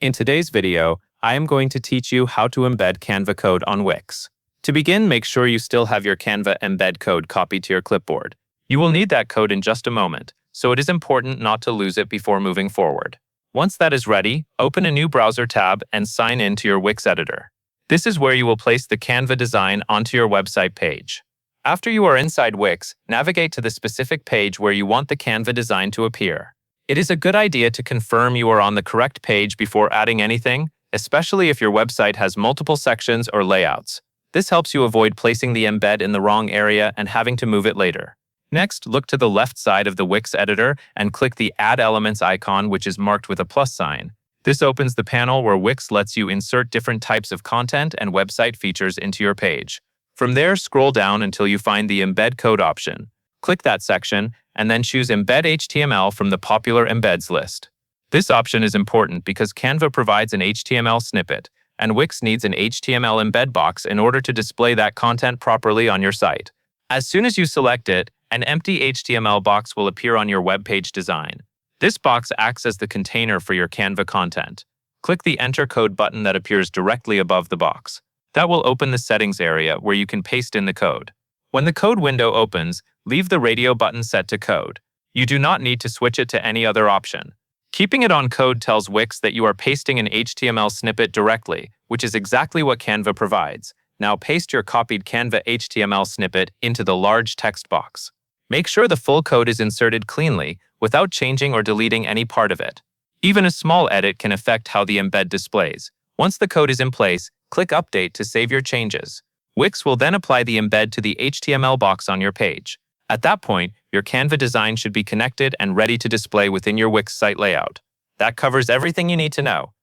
In today's video, I am going to teach you how to embed Canva code on Wix. To begin, make sure you still have your Canva embed code copied to your clipboard. You will need that code in just a moment, so it is important not to lose it before moving forward. Once that is ready, open a new browser tab and sign in to your Wix editor. This is where you will place the Canva design onto your website page. After you are inside Wix, navigate to the specific page where you want the Canva design to appear. It is a good idea to confirm you are on the correct page before adding anything, especially if your website has multiple sections or layouts. This helps you avoid placing the embed in the wrong area and having to move it later. Next, look to the left side of the Wix editor and click the Add Elements icon, which is marked with a plus sign. This opens the panel where Wix lets you insert different types of content and website features into your page. From there, scroll down until you find the Embed Code option. Click that section, and then choose Embed HTML from the popular embeds list. This option is important because Canva provides an HTML snippet, and Wix needs an HTML embed box in order to display that content properly on your site. As soon as you select it, an empty HTML box will appear on your web page design. This box acts as the container for your Canva content. Click the Enter Code button that appears directly above the box. That will open the settings area where you can paste in the code. When the code window opens, leave the radio button set to code. You do not need to switch it to any other option. Keeping it on code tells Wix that you are pasting an HTML snippet directly, which is exactly what Canva provides. Now paste your copied Canva HTML snippet into the large text box. Make sure the full code is inserted cleanly without changing or deleting any part of it. Even a small edit can affect how the embed displays. Once the code is in place, click Update to save your changes. Wix will then apply the embed to the HTML box on your page. At that point, your Canva design should be connected and ready to display within your Wix site layout. That covers everything you need to know.